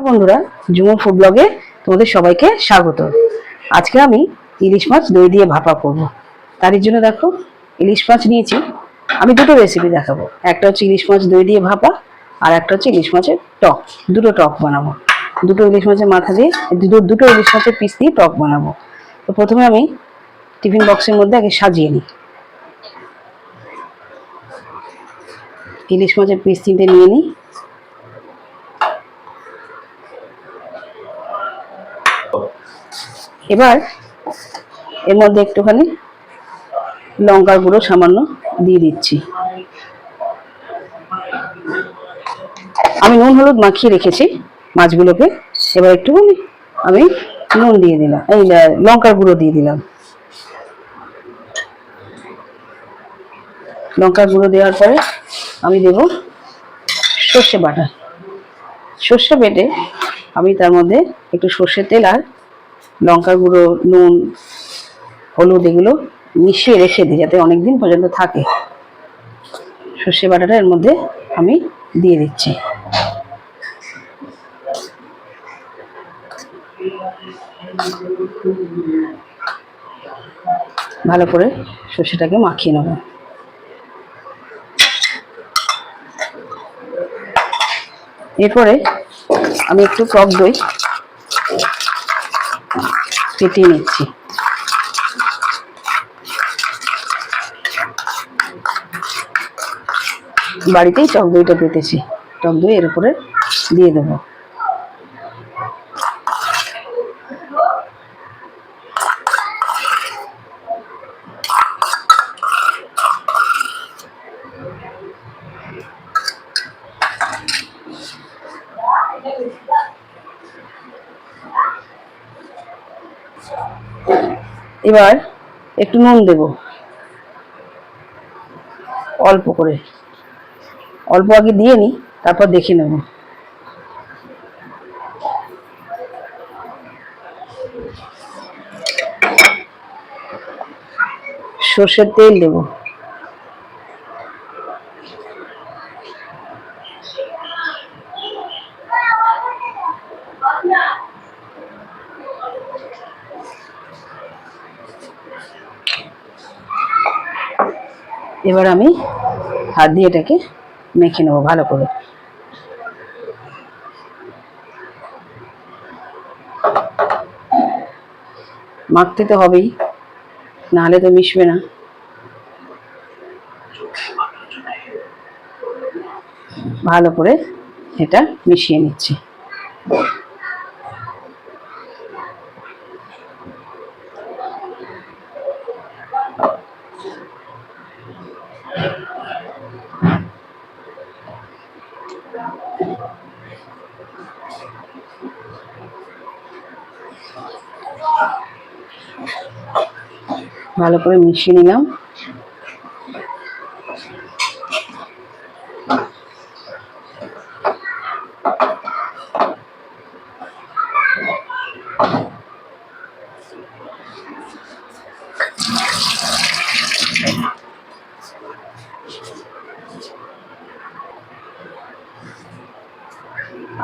বন্ধুরা, ঝুমুর ফুড ব্লগে তোমাদের সবাইকে স্বাগত। আজকে আমি ইলিশ মাছ দই দিয়ে ভাপা করব। তার জন্য দেখো ইলিশ মাছ নিয়েছি। আমি দুটো রেসিপি দেখাবো, একটা হচ্ছে ইলিশ মাছ দই দিয়ে ভাপা, আর একটা হচ্ছে ইলিশ মাছের টক। দুটো টক বানাবো, দুটো ইলিশ মাছের মাথা দিয়ে দুটো ইলিশ মাছের পিস দিয়ে টক বানাবো। তো প্রথমে আমি টিফিন বক্সের মধ্যে আগে সাজিয়ে নিই। ইলিশ মাছের পিস 3টে নিয়ে নিই। এবার এর মধ্যে একটুখানি লঙ্কার গুঁড়ো সামান্য দিয়ে দিচ্ছি। আমি নুন হলুদ মাখিয়ে রেখেছি মাছগুলোকে। এবার একটুখানি আমি নুন দিয়ে দিলাম, এই লঙ্কার গুঁড়ো দিয়ে দিলাম। লঙ্কার গুঁড়ো দেওয়ার পরে আমি দেব সর্ষে বাটা। সর্ষে বেটে আমি তার মধ্যে একটু সর্ষের তেল আর লঙ্কার গুঁড়ো, নুন, হলুদ এগুলো মিশিয়ে রেখে দিই যাতে অনেকদিন পর্যন্ত থাকে। সর্ষে বাটাটা এর মধ্যে আমি দিয়ে দিচ্ছি। ভালো করে সর্ষেটাকে মাখিয়ে নেব। এরপরে আমি একটু টক দই ফেটিয়ে নিচ্ছি। বাড়িতেই টক দইটা পেতেছি, টক দই এর উপরে দিয়ে দেব। এবার একটু নুন দেব, অল্প করে, অল্প আগে দিয়ে নিই, তারপর দেখে নেব। সর্ষের তেল দেব। এবার আমি হাত দিয়ে এটাকে মেখে নেবো ভালো করে। মাখতে তো হবেই, নাহলে তো মিশবে না। ভালো করে এটা মিশিয়ে নিচ্ছি। ভালো করে মিশিয়ে নিলাম।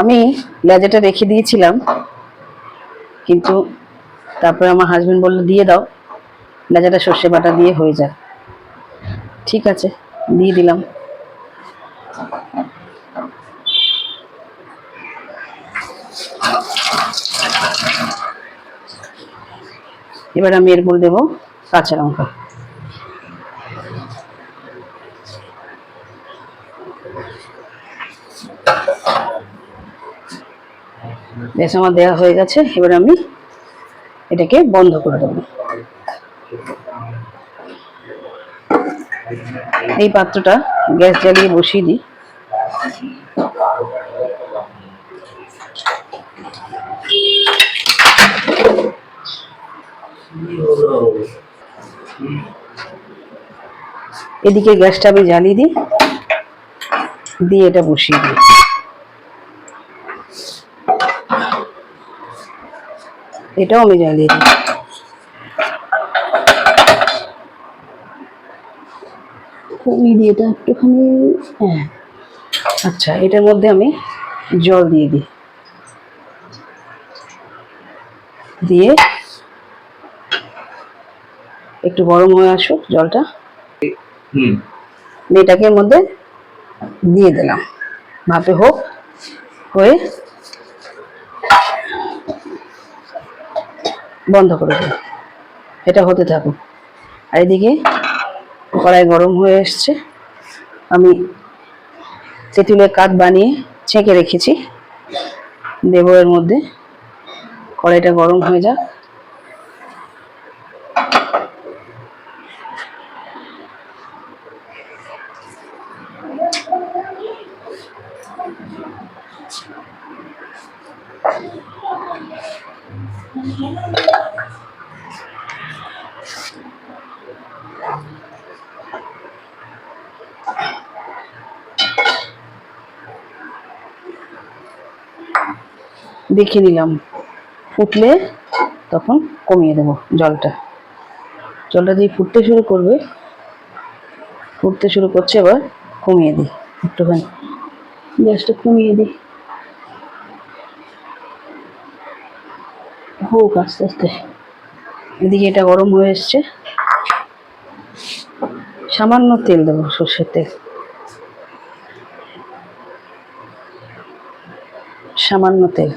আমি লেজাটা রেখে দিয়েছিলাম, কিন্তু তারপরে আমার হাজবেন্ড বললো দিয়ে দাও, লেজাটা সর্ষে বাটা দিয়ে হয়ে যায়। ঠিক আছে, দিয়ে দিলাম। এবার আমি এর উপর দেবো কাঁচা লঙ্কা। বেশ, আমার দেওয়া হয়ে গেছে। এবার আমি এটাকে বন্ধ করে দেবো। এই পাত্রটা গ্যাস জ্বালিয়ে বসিয়ে দিই। এদিকে গ্যাসটা আমি জ্বালিয়ে দিই, দিয়ে এটা বসিয়ে দিই। এটাও আমি জ্বালিয়ে দিই। দিয়ে এটা একটুখানি, হ্যাঁ, আচ্ছা, এটার মধ্যে আমি জল দিয়ে দিই। দিয়ে একটু গরম হয়ে আসুক জলটা, এটাকে এর মধ্যে দিয়ে দিলাম, ভাপে হোক, হয়ে বন্ধ করে দিই, এটা হতে থাকুক। আর এদিকে কড়াই গরম হয়ে এসছে, আমি তেঁতুলের কাঠ বানিয়ে ছেঁকে রেখেছি, দেবো এর মধ্যে। কড়াইটা গরম হয়ে যাক। দেখে নিলাম, ফুটলে তখন কমিয়ে দেবো জলটা। জলটা দিয়ে ফুটতে শুরু করবে, ফুটতে শুরু করছে, এবার কমিয়ে দিই, একটুখানি গ্যাসটা কমিয়ে দিই, হোক আস্তে আস্তে। এদিকে এটা গরম হয়ে এসছে, সামান্য তেল দেবো, সর্ষের তেল, সামান্য তেল।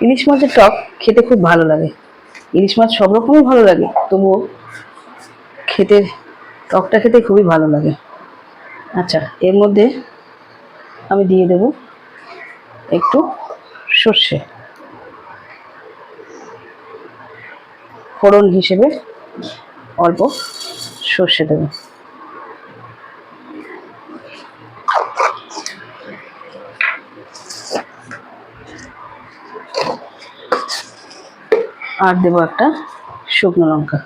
ইলিশ মাছের টক খেতে খুব ভালো লাগে, ইলিশ মাছ সব রকমই ভালো লাগে, তবুও খেতে টকটা খেতে খুবই ভালো লাগে। আচ্ছা, এর মধ্যে আমি দিয়ে দেব একটু সর্ষে, ফোড়ন হিসেবে অল্প সর্ষে দেব। আর দেবো একটা শুকনো লঙ্কা।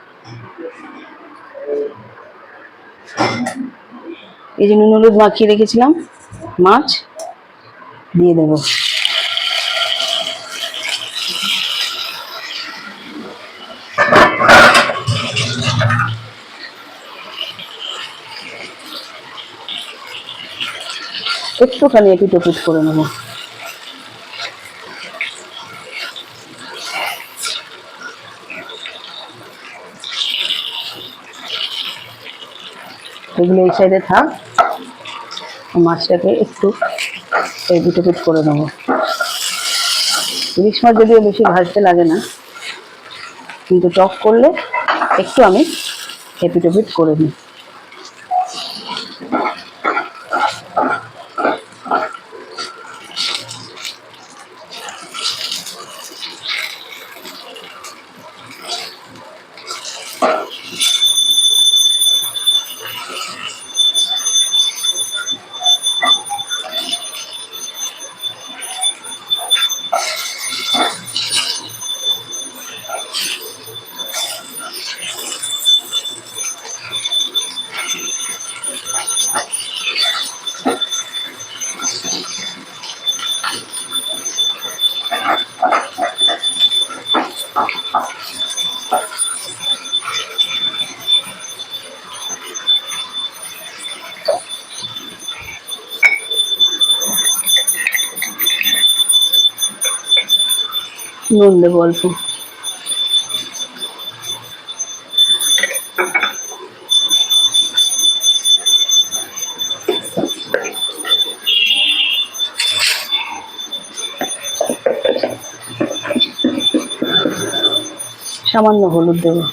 এই যে নুন হলুদ মাখিয়ে রেখেছিলাম মাছ, দিয়ে দেব। একটুখানি এপিট ওপিট করে নেব। এগুলো এই সাইডে থাক, মাছটাকে একটু এপিট ওপিট করে নেব। ইলিশ মাছ যদিও বেশি ভাজতে লাগে না, কিন্তু টক করলে একটু আমি এপিট ওপিট করে নিই। নুন দেবো অল্প, সামান্য হলুদ দেবো।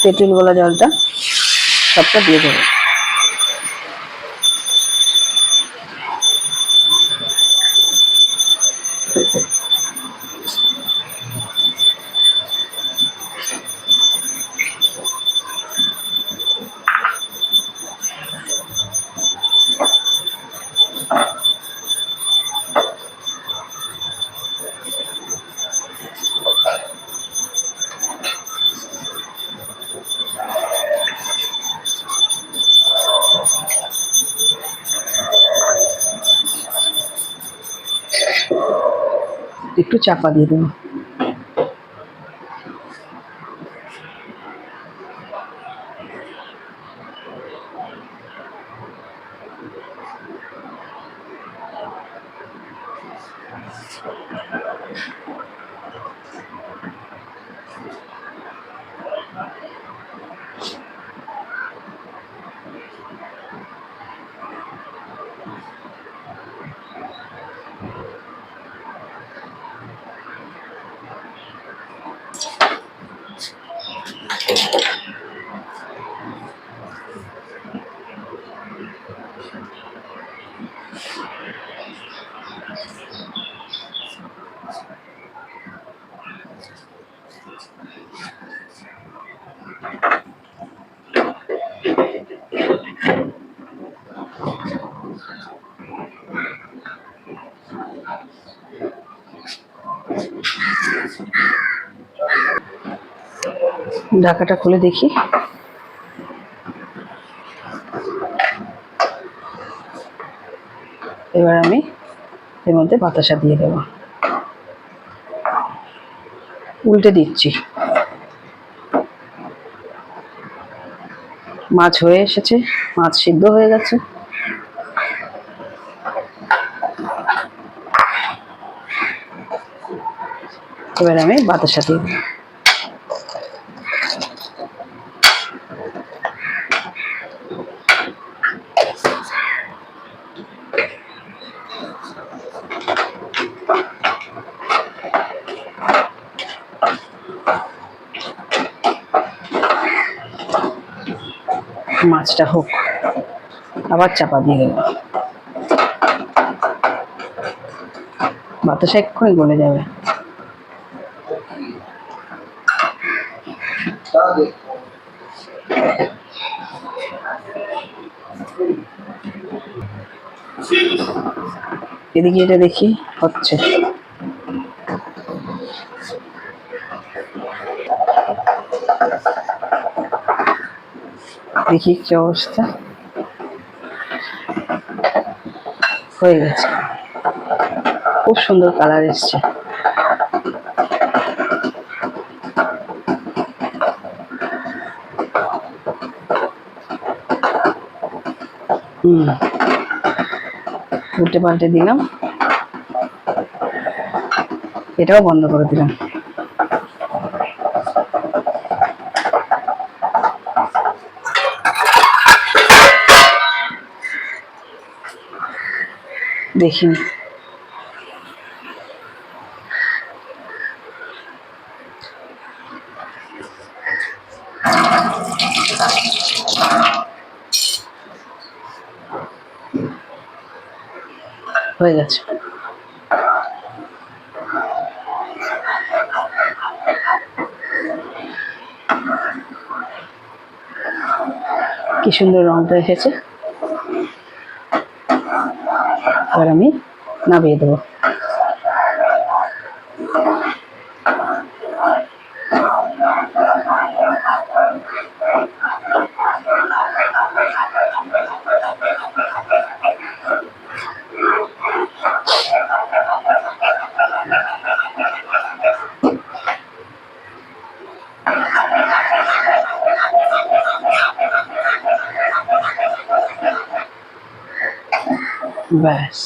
তেঁতুল গলা জলটা সবটা দিয়ে দেবো। একটু চাপা দিয়ে দেবো। ঢাকাটা খুলে দেখি। এবার আমি এর মধ্যে বাতাসা দিয়ে দেব। উল্টে দিচ্ছি। মাছ হয়ে এসেছে, মাছ সিদ্ধ হয়ে গেছে। এবার আমি বাতাসা দিয়ে দেব। মাছটা হোক, আবার চাপা দিয়ে দেব। বাতাসা এক্ষুনি গলে যাবে। এদিকে এটা দেখি হচ্ছে। দেখি কি অবস্থা। হয়ে গেছে, খুব সুন্দর কালার এসছে। উল্টে পাল্টে দিলাম, এটাও বন্ধ করে দিলাম। দেখিনি হয়ে গেছে। কি সুন্দর রংটা এসেছে। এবার আমি নামিয়ে দেবো। ব্যাস,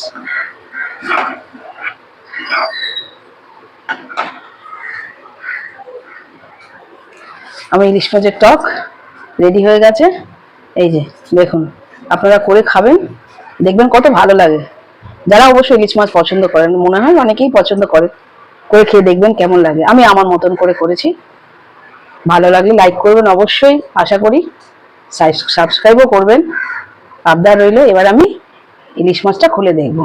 আমার ইলিশ মাছের টক রেডি হয়ে গেছে। এই যে দেখুন, আপনারা করে খাবেন, দেখবেন কত ভালো লাগে। যারা অবশ্যই ইলিশ মাছ পছন্দ করেন, মনে হয় অনেকেই পছন্দ করে, করে খেয়ে দেখবেন কেমন লাগে। আমি আমার মতন করে করেছি। ভালো লাগলে লাইক করবেন অবশ্যই, আশা করি সাবস্ক্রাইবও করবেন। আবদার রইল। এবার আমি ইলিশ মাছটা খুলে দেখব।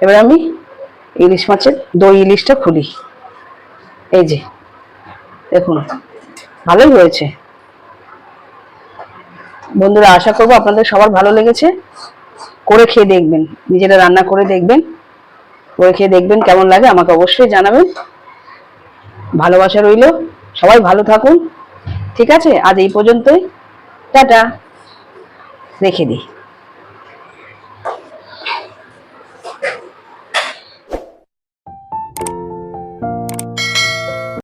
এবার আমি ইলিশ মাছের দই ইলিশটা খুলি। এই যে দেখুন, ভালোই হয়েছে। বন্ধুরা, আশা করবো আপনাদের সবার ভালো লেগেছে। করে খেয়ে দেখবেন, নিজেরা রান্না করে দেখবেন, করে খেয়ে দেখবেন কেমন লাগে, আমাকে অবশ্যই জানাবেন। ভালোবাসা রইল, সবাই ভালো থাকুন। ঠিক আছে, আজ এই পর্যন্তই। টাটা, রেখে দিই।